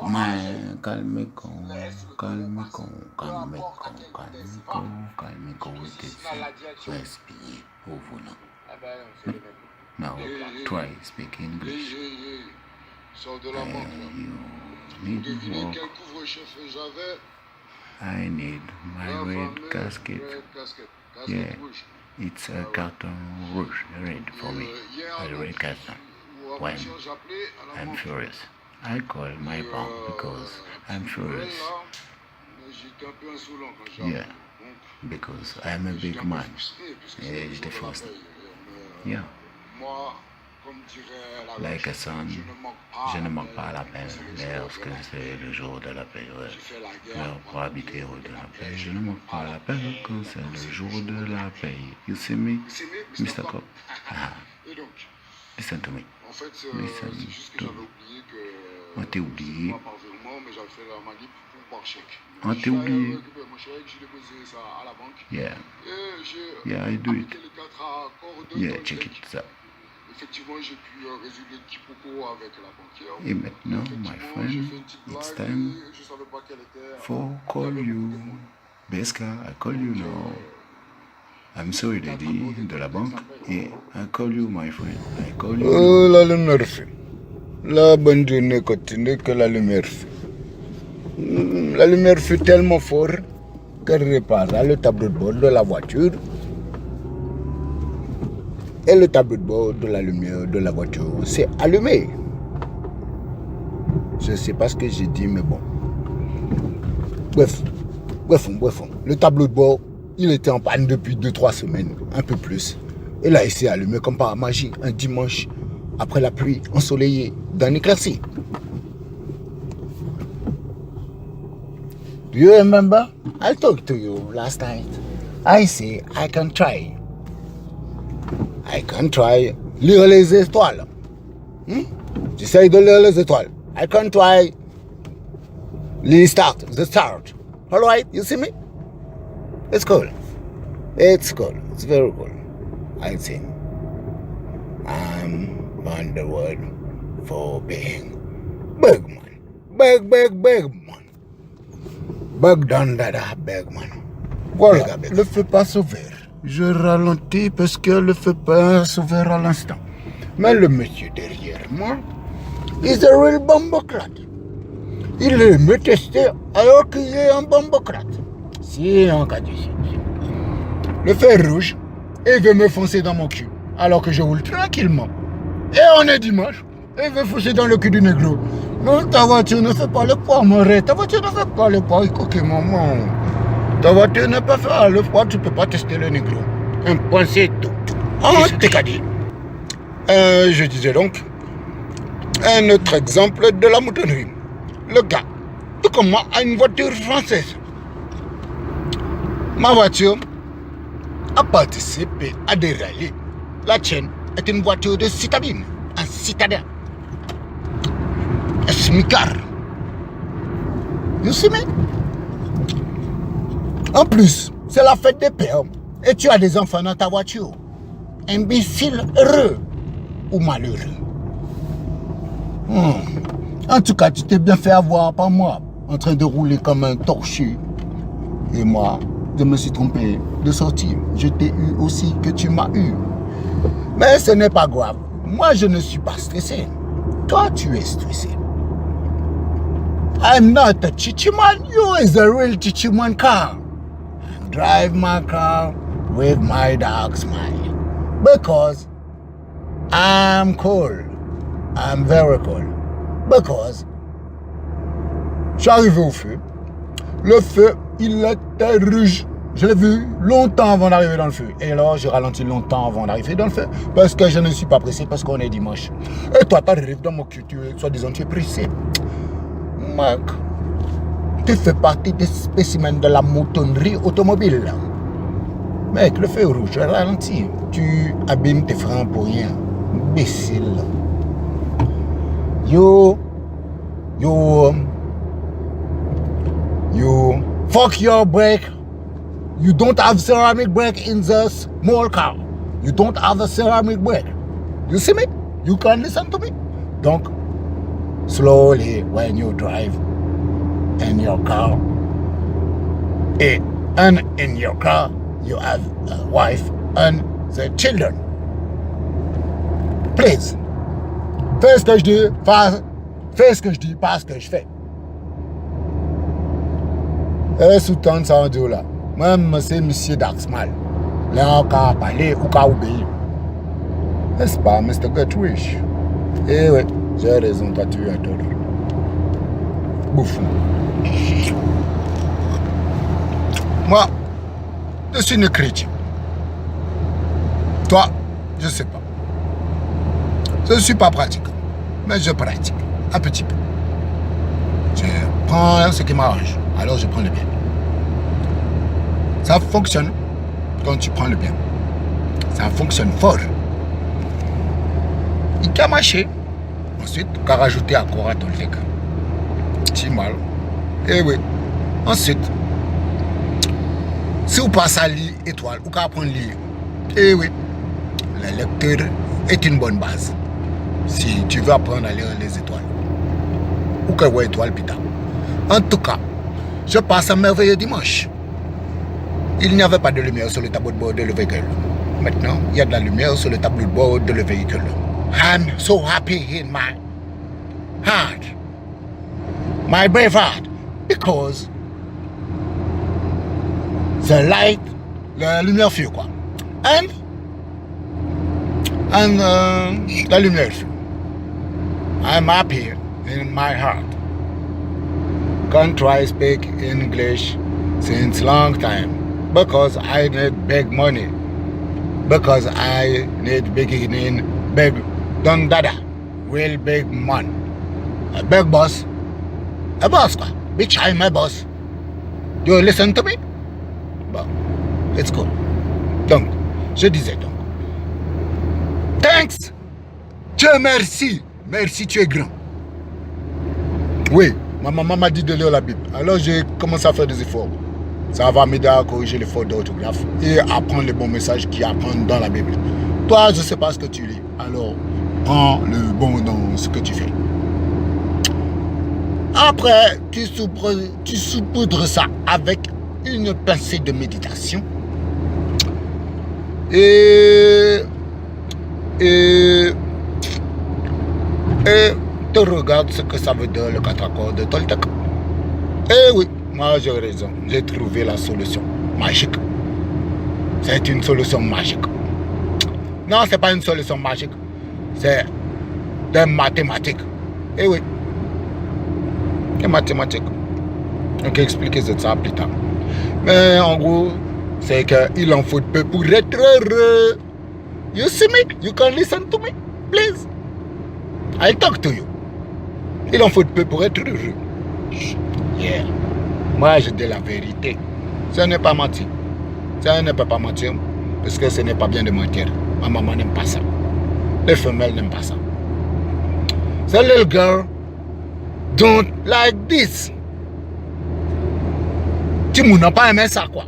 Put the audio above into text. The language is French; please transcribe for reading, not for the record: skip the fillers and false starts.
Mais calme-con, respire, ouvre. Now, try speak English. You need work. I need my red casket. Yeah, it's a carton rouge, red for me. A red carton. When I'm furious, I call my bank because I'm furious. Yeah, because I'm a big man. Et j'étais frustré. Yeah. Like a son, je ne manque pas à la paix lorsque c'est le jour de la paix. Alors, pour habiter au de la paix, je ne manque pas à la paix quand c'est le jour de la paix. You see me, Mr. Cop? Listen to me. Listen to me. On t'a oublié. On t'a oublié. Yeah. Yeah, I do it. Yeah, check it out. Effectivement, j'ai pu résoudre le quiproquo avec la banquière. Et maintenant, my friend, it's time for call you. Beska, I call you now. I'm sorry, lady, de la banque. Et I call you, my friend. I call you. Oh, la lumière fait. La bonne journée continue que la lumière fait. La lumière fait tellement fort qu'elle répare le tableau de bord de la voiture. Et le tableau de bord de la lumière de la voiture s'est allumé. Je ne sais pas ce que j'ai dit, mais bon. Bref. Le tableau de bord, il était en panne depuis 2-3 semaines, un peu plus. Et là, il s'est allumé comme par magie, un dimanche, après la pluie ensoleillée d'un éclairci. Do you remember? I talked to you last night. I say I can try. I can try lire les étoiles. J'essaye de lire les étoiles. I can try the start. All right, you see me? It's cool. It's cool. It's very cool. I think I'm on the word for being big man. Big man. Big done that, big man. Voilà, le feu passe au vert. Je ralentis parce que le feu passe au vert à l'instant. Mais le monsieur derrière moi, is a real bombocrate. Il veut me tester alors qu'il est un bombocrate. Si, en cas de le feu est rouge et il veut me foncer dans mon cul alors que je roule tranquillement. Et on est dimanche et il veut foncer dans le cul du négro. Non, ta voiture ne fait pas le poids, mon rêve. Ta voiture ne fait pas le poids, coquille maman. Ta voiture ne peut pas faire le poids, tu ne peux pas tester le négro. Un point, c'est tout. Oh, t'es qu'à dire. Je disais donc, un autre exemple de la moutonnerie. Le gars, tout comme moi, a une voiture française. Ma voiture a participé à des rallyes. La tienne est une voiture de citadine, un citadin. Un smicard. You see me? En plus, c'est la fête des pères et tu as des enfants dans ta voiture. Imbécile heureux ou malheureux. En tout cas, tu t'es bien fait avoir par moi, en train de rouler comme un torchu. Et moi, je me suis trompé de sortie. Je t'ai eu aussi que tu m'as eu. Mais ce n'est pas grave. Moi, je ne suis pas stressé. Toi, tu es stressé. I'm not a chichiman. You is a real chichiman car. Drive my car with my dark smile. Because I'm cool. I'm very cool. Because je suis arrivé au feu. Le feu, il était rouge. Je l'ai vu longtemps avant d'arriver dans le feu. Et alors, j'ai ralenti longtemps avant d'arriver dans le feu. Parce que je ne suis pas pressé, parce qu'on est dimanche. Et toi, tu arrives dans mon cul, soi-disant, tu es pressé. Mec, tu fais partie des spécimens de la moutonnerie automobile. Mec, le feu rouge, ralenti. Tu abîmes tes freins pour rien. Imbécile. You fuck your brake. You don't have ceramic brake in the small car. You don't have a ceramic brake. You see me? You can listen to me. Donc, slowly when you drive in your car. And in your car, you have a wife and the children. Please, fais ce que je dis, fais ce que je dis, pas ce que je fais. Et sous-tendre ça en dit là. Même c'est monsieur Daxmal. Là, on peut parler ou on obéir. N'est-ce pas, Mr. Gutwish? Eh oui, j'ai raison, toi tu as tort. Bouffon. Moi, je suis une chrétien. Toi, je ne sais pas. Je ne suis pas pratiquant, mais je pratique un petit peu. Je prends ce qui m'arrange, alors je prends le bien. Ça fonctionne quand tu prends le bien. Ça fonctionne fort. Il a marché. Ensuite, tu as rajouté à quoi ton leg. C'est mal. Eh oui. Ensuite, si vous passez à lire étoile, vous pouvez apprendre à lire. Eh oui. La lecture est une bonne base. Si tu veux apprendre à lire les étoiles. Ou que voir étoile plus tard. En tout cas, je passe un merveilleux dimanche. Il n'y avait pas de lumière sur le tableau de bord de le véhicule. Maintenant, il y a de la lumière sur le tableau de bord de le véhicule. I'm so happy in my heart. My brave heart. Because the light, la lumière fut quoi. And la lumière fut. I'm happy in my heart. Can't try speak English since long time because I need big money. Because I need big Don Dada, real big man. A big boss. A boss quoi. Bitch, I'm my boss. Do you listen to me? Bon, it's cool. Donc, je disais donc. Thanks. Dieu merci. Merci, tu es grand. Oui, ma maman m'a dit de lire la Bible. Alors j'ai commencé à faire des efforts. Ça va m'aider à corriger les fautes d'orthographe et apprendre les bons messages qui apprennent dans la Bible. Toi, je ne sais pas ce que tu lis. Alors, prends le bon dans ce que tu fais. Après, tu saupoudres ça avec une pincée de méditation. Et te regarde ce que ça veut dire le 4 accords de Toltec. Eh oui, moi j'ai raison. J'ai trouvé la solution magique. C'est une solution magique. Non, c'est pas une solution magique. C'est des mathématiques. Eh oui. Des mathématiques. On peut expliquer ça plus tard. Mais en gros, c'est qu'il en faut peu pour être heureux. You see me? You can listen to me, please. I talk to you. Il en faut peu pour être heureux. Yeah. Moi, je dis la vérité. Ce n'est pas mentir. Ça ne peut pas mentir. Parce que ce n'est pas bien de mentir. Ma maman n'aime pas ça. Les femelles n'aiment pas ça. The little girl don't like this. Tu m'as pas aimé ça, quoi.